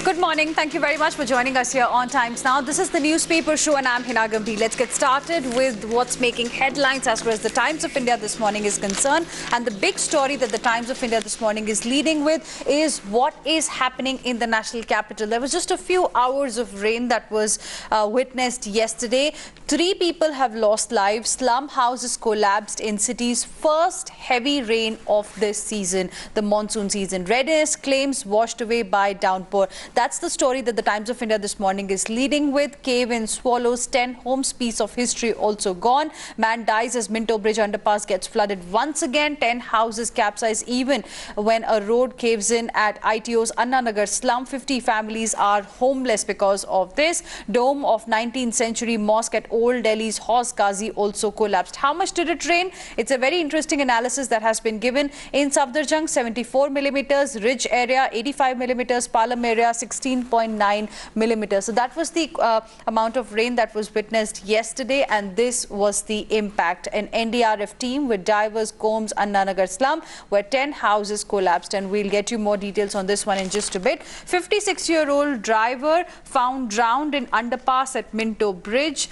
Good morning. Thank you very much for joining us here on Times Now. This is the newspaper show and I'm Hina Gambhir. Let's get started with what's making headlines as far as the Times of India this morning is concerned. And the big story that the Times of India this morning is leading with is what is happening in the national capital. There was just a few hours of rain that was witnessed yesterday. 3 people have lost lives. Slum houses collapsed in city's first heavy rain of this season, the monsoon season. Readiness claims washed away by downpour. That's the story that the Times of India this morning is leading with. Cave-in swallows 10 homes, piece of history also gone. Man dies as Minto Bridge underpass gets flooded once again. 10 houses capsize even when a road caves in at ITO's Anna Nagar slum. 50 families are homeless because of this. Dome of 19th century mosque at Old Delhi's Hauz Qazi also collapsed. How much did it rain? It's a very interesting analysis that has been given. In Safdarjung, 74 millimeters, Ridge area 85 millimeters, Palam area 16.9 millimeters. So that was the amount of rain that was witnessed yesterday, and this was the impact. An NDRF team with divers combs Anna Nagar slum where 10 houses collapsed, and we'll get you more details on this one in just a bit. 56-year-old driver found drowned in underpass at Minto Bridge.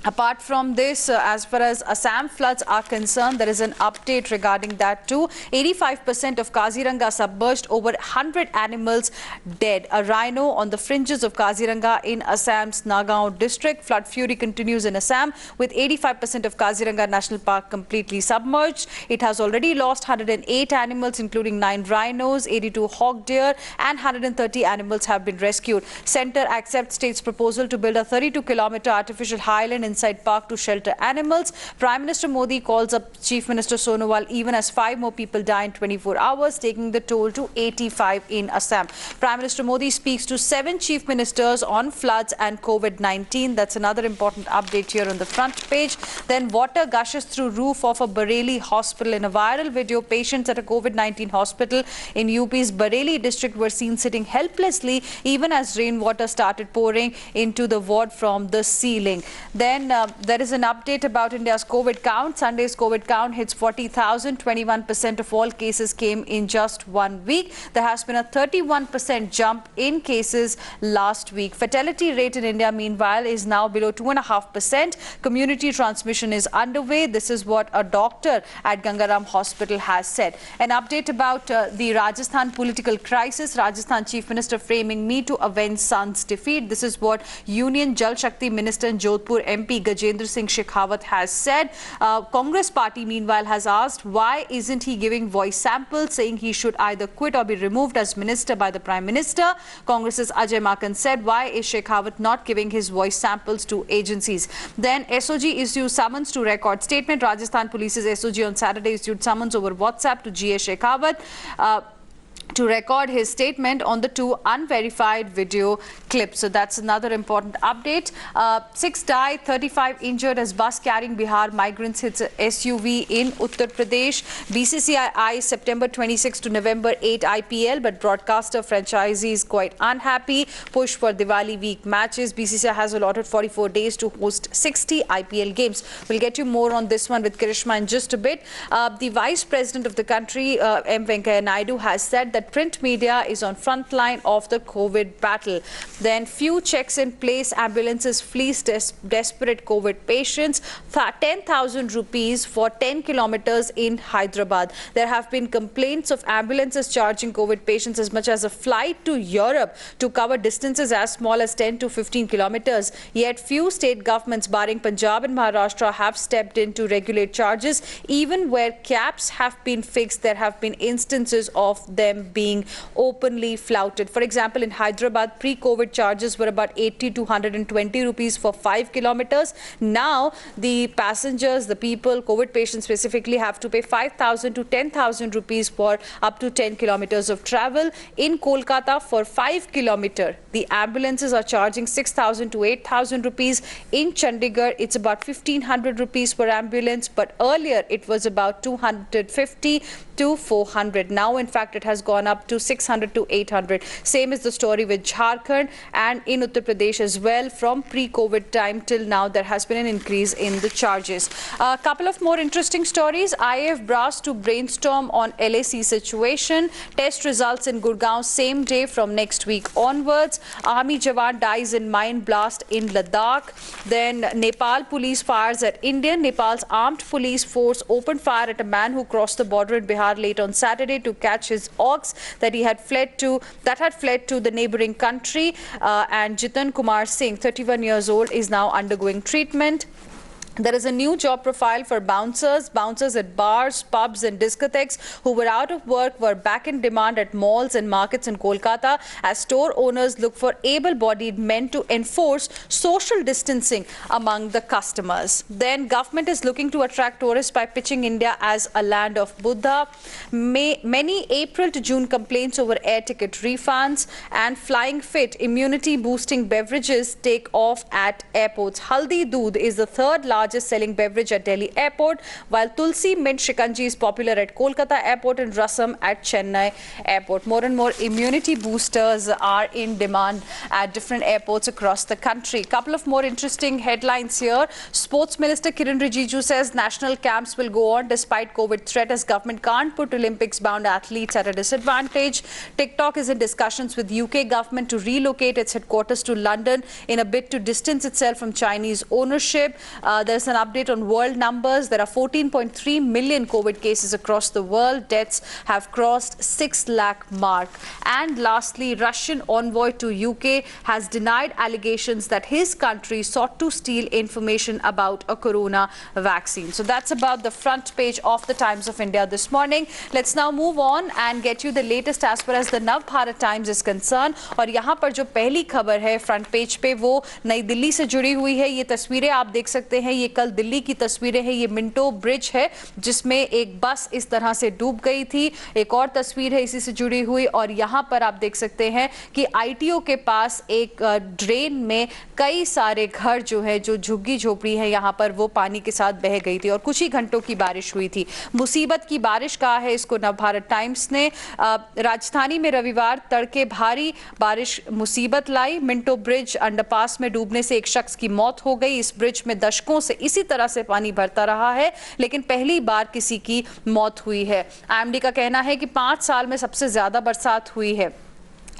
Apart from this, as far as Assam floods are concerned, there is an update regarding that too. 85% of Kaziranga submerged, over 100 animals dead. A rhino on the fringes of Kaziranga in Assam's Nagaon district. Flood fury continues in Assam with 85% of Kaziranga National Park completely submerged. It has already lost 108 animals, including 9 rhinos, 82 hog deer, and 130 animals have been rescued. Centre accepts state's proposal to build a 32-kilometer artificial highland inside park to shelter animals. Prime Minister Modi calls up Chief Minister Sonowal even as 5 more people die in 24 hours, taking the toll to 85 in Assam. Prime Minister Modi speaks to 7 chief ministers on floods and COVID-19. That's another important update here on the front page. Then water gushes through roof of a Bareilly hospital. In a viral video, patients at a COVID-19 hospital in UP's Bareilly district were seen sitting helplessly even as rainwater started pouring into the ward from the ceiling. Then there is an update about India's COVID count. Sunday's COVID count hits 40,000. 21% of all cases came in just 1 week. There has been a 31% jump in cases last week. Fatality rate in India, meanwhile, is now below 2.5%. Community transmission is underway. This is what a doctor at Gangaram Hospital has said. An update about the Rajasthan political crisis. Rajasthan Chief Minister framing me to avenge son's defeat. This is what Union Jal Shakti Minister and Jodhpur MP Gajendra Singh Shekhawat has said. Congress party meanwhile has asked why isn't he giving voice samples, saying he should either quit or be removed as minister by the Prime Minister. Congress's Ajay Makan said, why is Shekhawat not giving his voice samples to agencies? Then SOG issues summons to record statement. Rajasthan Police's SOG on Saturday issued summons over WhatsApp to GA Shekhawat to record his statement on the 2 unverified video clips. So that's another important update. 6 died, 35 injured as bus carrying Bihar migrants hits a SUV in Uttar Pradesh. BCCI eyes September 26 to November 8 IPL, but broadcaster franchisees quite unhappy. Push for Diwali week matches. BCCI has allotted 44 days to host 60 IPL games. We'll get you more on this one with Karishma in just a bit. The Vice President of the country, M. Venkaiah Naidu, has said that print media is on front line of the COVID battle. Then few checks in place, ambulances fleece desperate COVID patients. 10,000 rupees for 10 kilometers in Hyderabad. There have been complaints of ambulances charging COVID patients as much as a flight to Europe to cover distances as small as 10 to 15 kilometers. Yet few state governments barring Punjab and Maharashtra have stepped in to regulate charges. Even where caps have been fixed, there have been instances of them being openly flouted. For example, in Hyderabad, pre-COVID charges were about 80 to 120 rupees for 5 kilometers. Now, the passengers, the people, COVID patients specifically, have to pay 5,000 to 10,000 rupees for up to 10 kilometers of travel. In Kolkata, for 5 kilometers, the ambulances are charging 6,000 to 8,000 rupees. In Chandigarh, it's about 1,500 rupees per ambulance, but earlier it was about 250 to 400. Now, in fact, it has gone gone up to 600 to 800. Same is the story with Jharkhand and in Uttar Pradesh as well. From pre-COVID time till now, there has been an increase in the charges. A couple of more interesting stories. IAF brass to brainstorm on LAC situation. Test results in Gurgaon same day from next week onwards. Army Jawan dies in mine blast in Ladakh. Then Nepal police fires at India. Nepal's armed police force opened fire at a man who crossed the border in Bihar late on Saturday to catch his ox that had fled to the neighboring country. And Jitan Kumar Singh, 31 years old, is now undergoing treatment. There is a new job profile for bouncers at bars, pubs and discotheques who were out of work were back in demand at malls and markets in Kolkata as store owners look for able-bodied men to enforce social distancing among the customers. Then government is looking to attract tourists by pitching India as a land of Buddha. Many April to June complaints over air ticket refunds and flying fit immunity-boosting beverages take off at airports. Haldi Doodh is the third largest selling beverage at Delhi airport, while Tulsi Mint Shikanji is popular at Kolkata airport and Rasam at Chennai airport. More and more immunity boosters are in demand at different airports across the country. Couple of more interesting headlines here. Sports Minister Kiran Rijiju says national camps will go on despite COVID threat as government can't put Olympics-bound athletes at a disadvantage. TikTok is in discussions with UK government to relocate its headquarters to London in a bid to distance itself from Chinese ownership. There's an update on world numbers. There are 14.3 million COVID cases across the world. Deaths have crossed 6 lakh mark. And lastly, Russian envoy to UK has denied allegations that his country sought to steal information about a corona vaccine. So that's about the front page of the Times of India this morning. Let's now move on and get you the latest as far as the Nav Bharat Times is concerned. और यहाँ पर जो पहली खबर है front page पे वो नई दिल्ली से जुड़ी हुई है. ये तस्वीरें आप देख सकते हैं. ये कल दिल्ली की तस्वीरें हैं. ये मिंटो ब्रिज है जिसमें एक बस इस तरह से डूब गई थी. एक और तस्वीर है इसी से जुड़ी हुई और यहाँ पर आप देख सकते हैं कि आईटीओ के पास एक ड्रेन में कई सारे घर जो है जो झुग्गी झोपड़ी है यहाँ पर वो पानी के साथ बह गई थी और कुछ ही घंटों की बारिश हुई थी. मुसीबत की बारिश कहा है इसको नवभारत टाइम्स ने. राजधानी में रविवार तड़के भारी बारिश मुसीबत लाई. मिंटो ब्रिज अंडरपास में डूबने से एक शख्स की मौत हो गई. इस ब्रिज में दशकों से इसी तरह से पानी भरता रहा है लेकिन पहली बार किसी की मौत हुई है. आईएमडी का कहना है कि 5 साल में सबसे ज्यादा बरसात हुई है.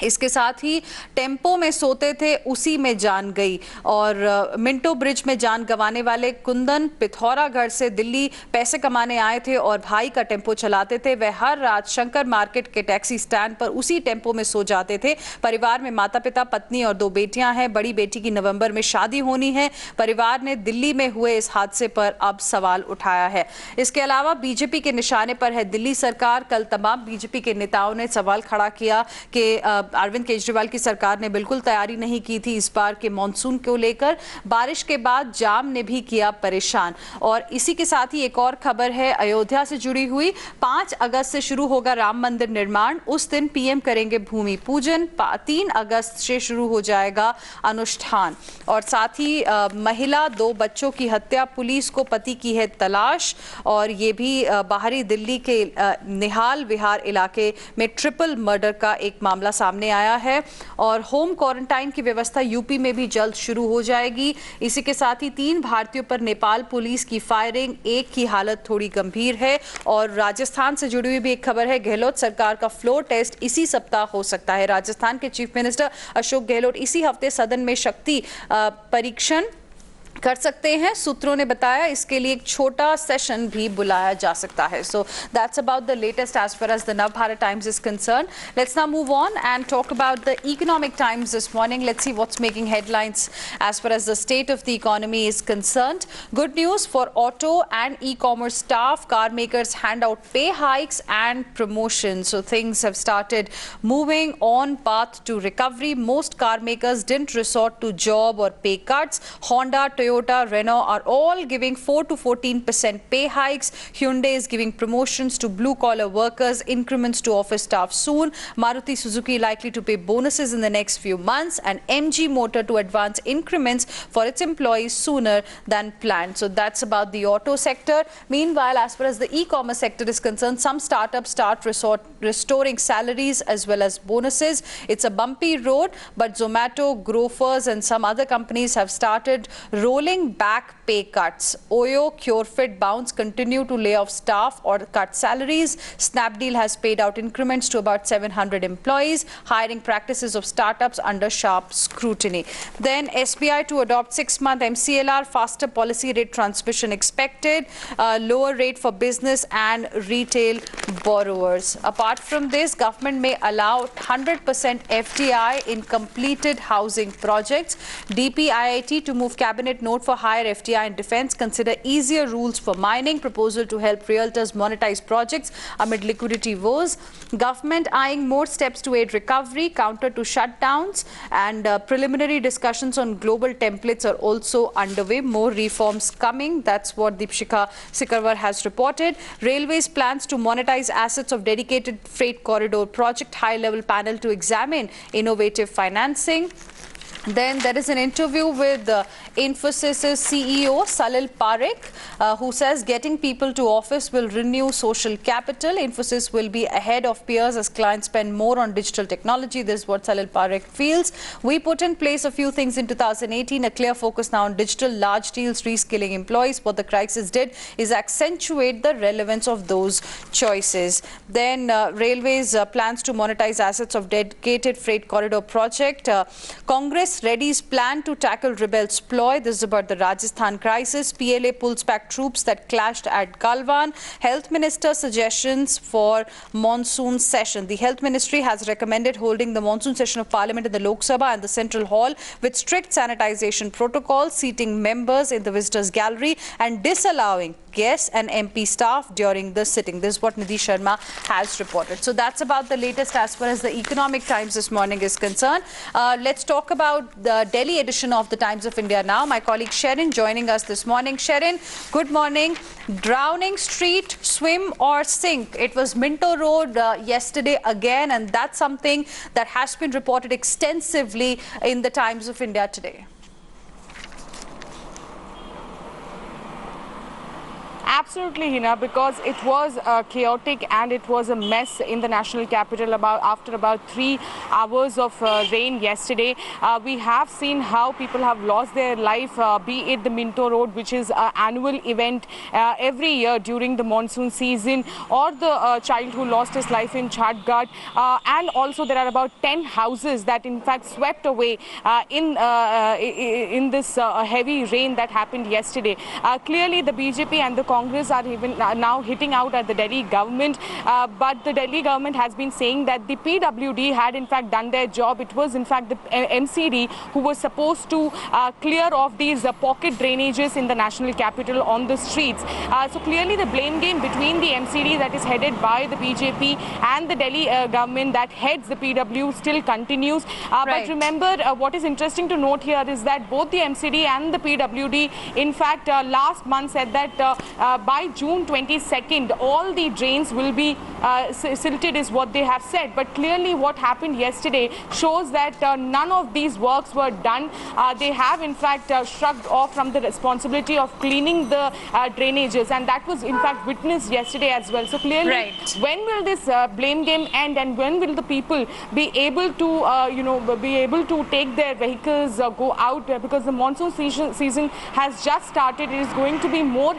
इसके साथ ही टेम्पो में सोते थे उसी में जान गई. और मिंटो ब्रिज में जान गंवाने वाले कुंदन पिथौरागढ़ से दिल्ली पैसे कमाने आए थे और भाई का टेम्पो चलाते थे. वह हर रात शंकर मार्केट के टैक्सी स्टैंड पर उसी टेम्पो में सो जाते थे. परिवार में माता पिता, पत्नी और 2 बेटियां हैं. बड़ी बेटी की नवंबर में शादी होनी है. परिवार ने दिल्ली में हुए इस हादसे पर अब सवाल उठाया है. इसके अलावा बीजेपी के निशाने पर है दिल्ली सरकार. कल तमाम बीजेपी के नेताओं ने सवाल खड़ा किया कि अरविंद केजरीवाल की सरकार ने बिल्कुल तैयारी नहीं की थी इस बार के मॉनसून को लेकर. बारिश के बाद जाम ने भी किया परेशान. और इसी के साथ ही एक और खबर है अयोध्या से जुड़ी हुई. 5 अगस्त से शुरू होगा राम मंदिर निर्माण. उस दिन पीएम करेंगे भूमि पूजन. 3 अगस्त से शुरू हो जाएगा अनुष्ठान. और साथ ही महिला 2 बच्चों की हत्या, पुलिस को पति की है तलाश. और ये भी बाहरी दिल्ली के निहाल विहार इलाके में ट्रिपल मर्डर का एक मामला सामने आया है. और होम क्वारंटाइन की व्यवस्था यूपी में भी जल्द शुरू हो जाएगी. इसी के साथ ही 3 भारतीयों पर नेपाल पुलिस की फायरिंग. एक की हालत थोड़ी गंभीर है. और राजस्थान से जुड़ी हुई भी एक खबर है. गहलोत सरकार का फ्लोर टेस्ट इसी सप्ताह हो सकता है. राजस्थान के चीफ मिनिस्टर अशोक गहलोत इसी हफ्ते सदन में शक्ति परीक्षण कर सकते हैं. सूत्रों ने बताया इसके लिए एक छोटा सेशन भी बुलाया जा सकता है. So that's about the latest as far as the Navbharat Times is concerned. Let's now move on and talk about the Economic Times this morning. Let's see what's making headlines as far as the state of the economy is concerned. Good news for auto and e-commerce staff. Car makers hand out pay hikes and promotions. So things have started moving on path to recovery. Most car makers didn't resort to job or pay cuts. Honda, Toyota Toyota, Renault are all giving 4 to 14% pay hikes. Hyundai is giving promotions to blue-collar workers, increments to office staff soon. Maruti Suzuki likely to pay bonuses in the next few months, and MG Motor to advance increments for its employees sooner than planned. So that's about the auto sector. Meanwhile, as far as the e-commerce sector is concerned, some startups start restoring salaries as well as bonuses. It's a bumpy road, but Zomato, Grofers and some other companies have started rolling back pay cuts. Oyo, Curefit, Bounce continue to lay off staff or cut salaries. Snapdeal has paid out increments to about 700 employees. Hiring practices of startups under sharp scrutiny. Then SBI to adopt 6-month MCLR, faster policy rate transmission expected, lower rate for business and retail borrowers. Apart from this, government may allow 100% FDI in completed housing projects. DPIIT to move cabinet note for higher FDI in defence, consider easier rules for mining, proposal to help realtors monetize projects amid liquidity woes. Government eyeing more steps to aid recovery, counter to shutdowns, and preliminary discussions on global templates are also underway. More reforms coming. That's what Deepshika Sikarwar has reported. Railways plans to monetize assets of dedicated freight corridor project, high-level panel to examine innovative financing. Then there is an interview with Infosys' CEO Salil Parekh, who says getting people to office will renew social capital. Infosys will be ahead of peers as clients spend more on digital technology. This is what Salil Parekh feels. We put in place a few things in 2018, a clear focus now on digital, large deals, reskilling employees. What the crisis did is accentuate the relevance of those choices. Then Railways plans to monetize assets of dedicated freight corridor project. Congress readies plan to tackle rebels' ploy. This is about the Rajasthan crisis. PLA pulls back troops that clashed at Galwan. Health Minister suggestions for monsoon session. The Health Ministry has recommended holding the monsoon session of Parliament in the Lok Sabha and the Central Hall with strict sanitization protocols, seating members in the visitors' gallery and disallowing guests and MP staff during the sitting. This is what Nidhi Sharma has reported. So that's about the latest as far as the Economic Times this morning is concerned. Let's talk about the Delhi edition of the Times of India now. My colleague Sherin joining us this morning. Sherin, good morning. Drowning street, swim or sink. It was Minto Road yesterday again, and that's something that has been reported extensively in the Times of India today. Absolutely, Hina, because it was chaotic and it was a mess in the national capital after about 3 hours of rain yesterday. We have seen how people have lost their life, be it the Minto Road, which is an annual event every year during the monsoon season, or the child who lost his life in Chhatgarh. And also there are about 10 houses that in fact swept away in this heavy rain that happened yesterday. Clearly the BJP and the Congress are even now hitting out at the Delhi government, but the Delhi government has been saying that the PWD had in fact done their job. It was in fact the MCD who was supposed to clear off these pocket drainages in the national capital on the streets. So clearly the blame game between the MCD that is headed by the BJP and the Delhi government that heads the PW still continues. But remember, what is interesting to note here is that both the MCD and the PWD in fact last month said that by June 22nd, all the drains will be silted is what they have said. But clearly what happened yesterday shows that none of these works were done. They have in fact shrugged off from the responsibility of cleaning the drainages, and that was in fact witnessed yesterday as well. So clearly, when will this blame game end, and when will the people be able to be able to take their vehicles, go out, because the monsoon season has just started. It is going to be more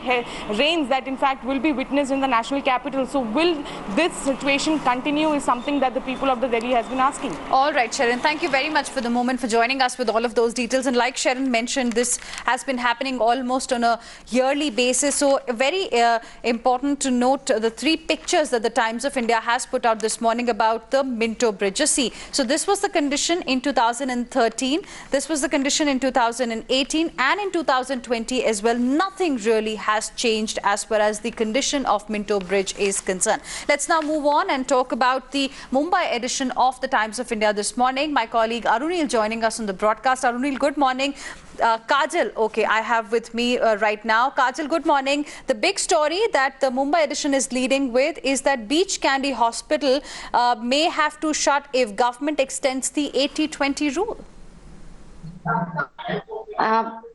rains that in fact will be witnessed in the national capital. So will this situation continue is something that the people of the Delhi has been asking. All right, Sherin, thank you very much for the moment, for joining us with all of those details. And like Sherin mentioned, this has been happening almost on a yearly basis. So very important to note the 3 pictures that the Times of India has put out this morning about the Minto Bridge. Just see, so this was the condition in 2013, this was the condition in 2018 and in 2020 as well. Nothing really has changed changed as far as the condition of Minto Bridge is concerned. Let's now move on and talk about the Mumbai edition of the Times of India this morning. My colleague Arunil joining us on the broadcast. Arunil, good morning. Kajal, okay, I have with me right now. Kajal, good morning. The big story that the Mumbai edition is leading with is that Beach Candy Hospital may have to shut if government extends the 80-20 rule.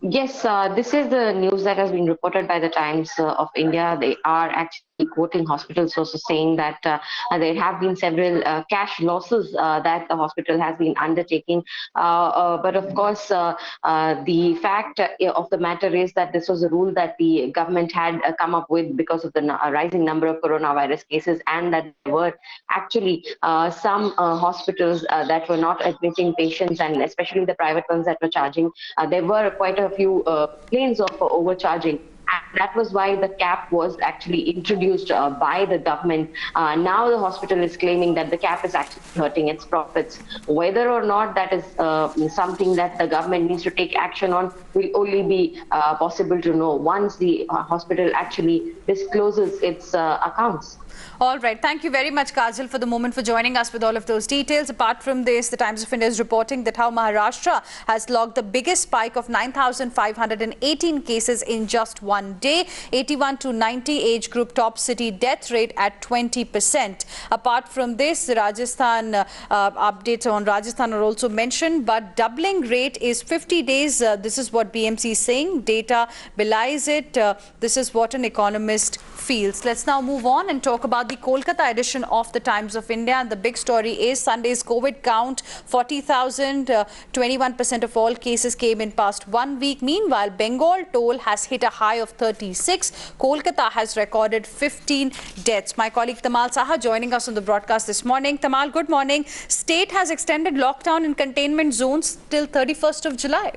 Yes, this is the news that has been reported by the Times of India. They are actually quoting hospital sources saying that there have been several cash losses that the hospital has been undertaking. But of course, the fact of the matter is that this was a rule that the government had come up with because of the rising number of coronavirus cases, and that there were actually some hospitals that were not admitting patients, and especially the private ones that were charging. There were quite a few claims of overcharging. And that was why the cap was actually introduced by the government. Now the hospital is claiming that the cap is actually hurting its profits. Whether or not that is something that the government needs to take action on will only be possible to know once the hospital actually discloses its accounts. All right. Thank you very much, Kajal, for the moment, for joining us with all of those details. Apart from this, the Times of India is reporting that how Maharashtra has logged the biggest spike of 9,518 cases in just one day. 81 to 90 age group top city death rate at 20%. Apart from this, the Rajasthan updates on Rajasthan are also mentioned, but doubling rate is 50 days. This is what BMC is saying. Data belies it. This is what an economist feels. Let's now move on and talk about the Kolkata edition of the Times of India, and the big story is Sunday's COVID count 40,000. 21% of all cases came in past 1 week. Meanwhile, Bengal toll has hit a high of 36. Kolkata has recorded 15 deaths. My colleague Tamal Saha joining us on the broadcast this morning. Tamal, good morning. State has extended lockdown and containment zones till 31st of July.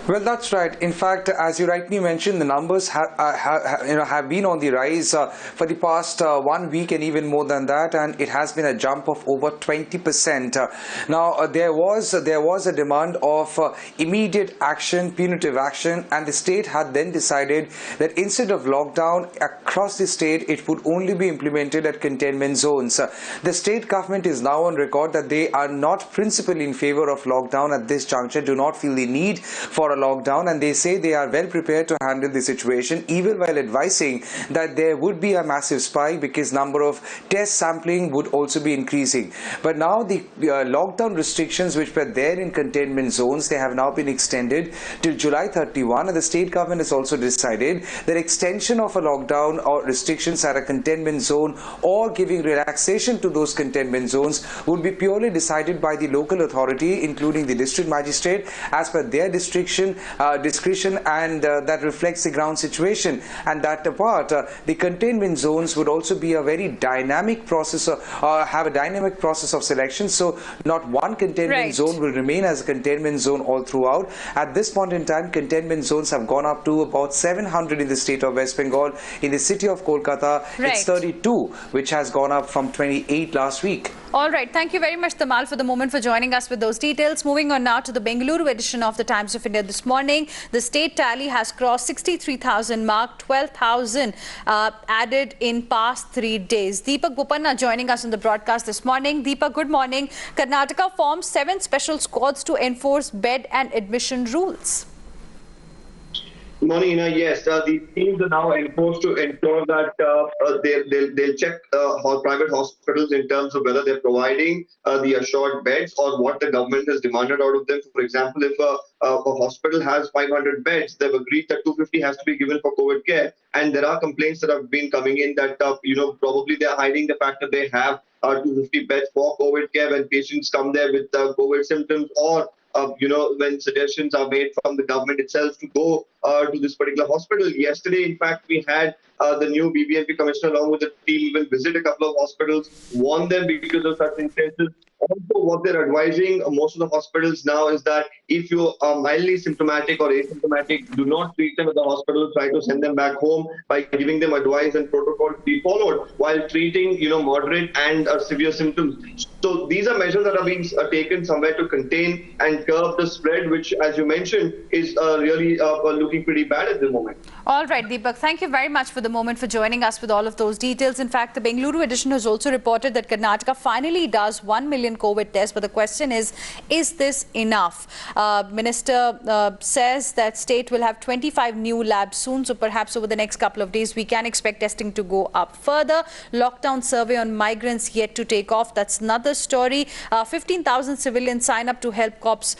Well, that's right. In fact, as you rightly mentioned, the numbers have been on the rise for the past 1 week and even more than that, and it has been a jump of over 20%. Now, there was a demand of immediate action, punitive action, and the state had then decided that instead of lockdown across the state, it would only be implemented at containment zones. The state government is now on record that they are not principally in favor of lockdown at this juncture, do not feel the need for a lockdown, and they say they are well prepared to handle the situation, even while advising that there would be a massive spike because number of test sampling would also be increasing. But now the lockdown restrictions which were there in containment zones, they have now been extended till July 31, and the state government has also decided that extension of a lockdown or restrictions at a containment zone or giving relaxation to those containment zones would be purely decided by the local authority, including the district magistrate, as per their discretion, and that reflects the ground situation. And that apart, the containment zones would also be a very dynamic process, have a dynamic process of selection. So not one containment zone will remain as a containment zone all throughout. At this point in time, containment zones have gone up to about 700 in the state of West Bengal. In the city of Kolkata, it's 32, which has gone up from 28 last week. All right. Thank you very much, Tamal, for the moment, for joining us with those details. Moving on now to the Bengaluru edition of the Times of India this morning. The state tally has crossed 63,000 mark, 12,000 added in past 3 days. Deepak Bopanna joining us on the broadcast this morning. Deepak, good morning. Karnataka forms 7 special squads to enforce bed and admission rules. Morning, yes, the teams are now enforced to ensure that they'll check private hospitals in terms of whether they're providing the assured beds or what the government has demanded out of them. For example, if a hospital has 500 beds, they've agreed that 250 has to be given for COVID care. And there are complaints that have been coming in that, probably they're hiding the fact that they have 250 beds for COVID care when patients come there with COVID symptoms, or when suggestions are made from the government itself to go to this particular hospital. Yesterday, in fact, we had the new BBMP commissioner along with the team even visit a couple of hospitals, warn them because of such instances. Also, what they're advising most of the hospitals now is that if you are mildly symptomatic or asymptomatic, do not treat them at the hospital. Try to send them back home by giving them advice and protocol to be followed while treating, moderate and severe symptoms. So these are measures that are being taken somewhere to contain and curb the spread, which, as you mentioned, is really looking pretty bad at the moment. All right, Deepak, thank you very much for the moment for joining us with all of those details. In fact, the Bengaluru edition has also reported that Karnataka finally does 1 million COVID tests. But the question is this enough? Minister says that state will have 25 new labs soon. So perhaps over the next couple of days, we can expect testing to go up further. Lockdown survey on migrants yet to take off. That's another story. 15,000 civilians sign up to help cops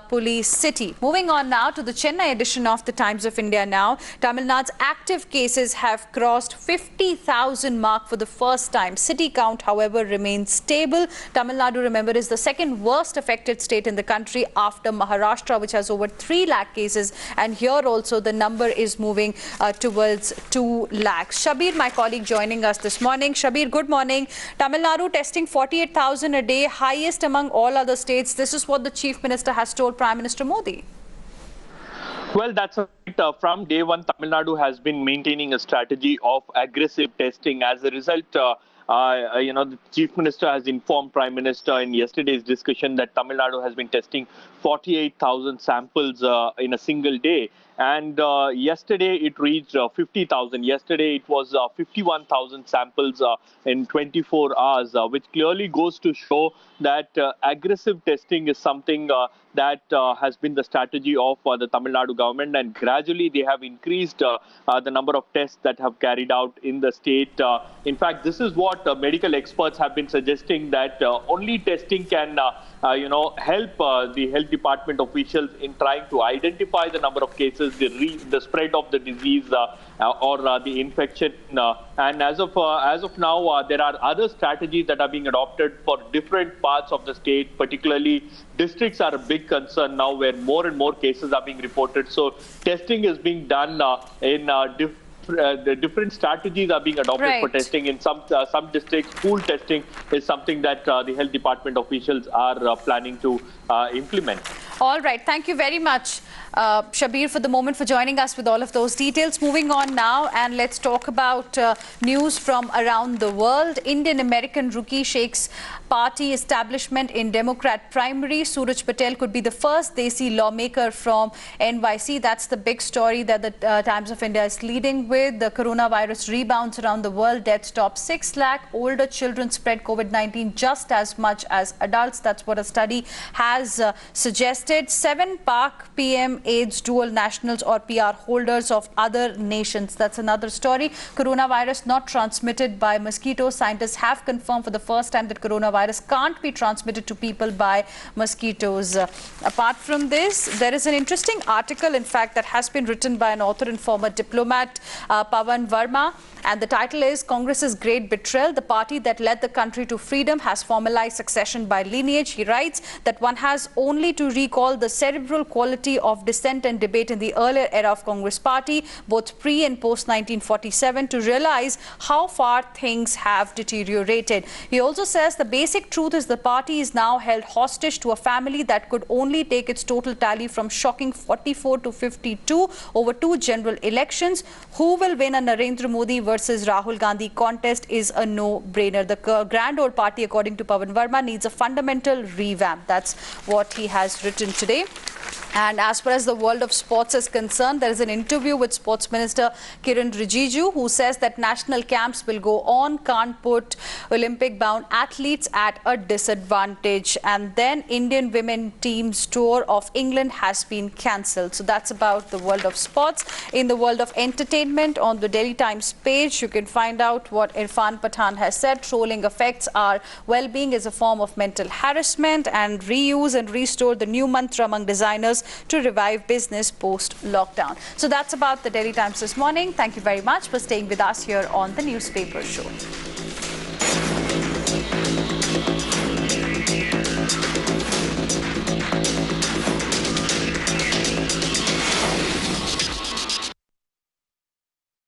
police city. Moving on now to the Chennai edition of the Times of India now. Tamil Nadu's active cases have crossed 50,000 mark for the first time. City count, however, remains stable. Tamil Nadu, remember, is the second worst affected state in the country after Maharashtra, which has over 3 lakh cases. And here also the number is moving towards 2 lakhs. Shabir, my colleague, joining us this morning. Shabir, good morning. Tamil Nadu testing 48,000 a day, highest among all other states. This is what the Chief Minister has told Prime Minister Modi. Well, that's from day one, Tamil Nadu has been maintaining a strategy of aggressive testing. As a result, the Chief Minister has informed Prime Minister in yesterday's discussion that Tamil Nadu has been testing 48,000 samples in a single day. And yesterday it reached 50,000. Yesterday it was 51,000 samples in 24 hours, which clearly goes to show that aggressive testing is something that has been the strategy of the Tamil Nadu government, and gradually they have increased the number of tests that have carried out in the state. In fact, this is what medical experts have been suggesting, that only testing can help the health department officials in trying to identify the number of cases, the spread of the disease or the infection. And as of now, there are other strategies that are being adopted for different parts of the state. Particularly, districts are a big concern now, where more and more cases are being reported. So testing is being done in the different strategies are being adopted for testing. In some districts, pool testing is something that the health department officials are planning to implement. All right. Thank you very much, Shabir, for the moment, for joining us with all of those details. Moving on now, and let's talk about news from around the world. Indian-American rookie shakes party establishment in Democrat primary. Suraj Patel could be the first Desi lawmaker from NYC. That's the big story that the Times of India is leading with. The coronavirus rebounds around the world. Deaths top 6 lakh. Older children spread COVID-19 just as much as adults. That's what a study has suggested. 7 Pak PM AIDS dual nationals or PR holders of other nations. That's another story. Coronavirus not transmitted by mosquitoes. Scientists have confirmed for the first time that coronavirus can't be transmitted to people by mosquitoes. Apart from this, there is an interesting article, in fact, that has been written by an author and former diplomat, Pavan Verma. And the title is Congress's Great Betrayal. The party that led the country to freedom has formalized succession by lineage. He writes that one has only to recall the cerebral quality of dissent and debate in the earlier era of Congress party, both pre and post 1947, to realize how far things have deteriorated. He also says the basic truth is the party is now held hostage to a family that could only take its total tally from shocking 44 to 52 over 2 general elections. Who will win a Narendra Modi versus Rahul Gandhi contest is a no-brainer. The grand old party, according to Pavan Verma, needs a fundamental revamp. That's what he has written today. And as far as the world of sports is concerned, there is an interview with Sports Minister Kiran Rijiju, who says that national camps will go on, can't put Olympic-bound athletes at a disadvantage. And then Indian women team's tour of England has been cancelled. So that's about the world of sports. In the world of entertainment, on the Delhi Times page, you can find out what Irfan Pathan has said. Trolling affects our well-being is a form of mental harassment, and reuse and restore the new mantra among designers to revive business post-lockdown. So that's about the Delhi Times this morning. Thank you very much for staying with us here on the Newspaper Show.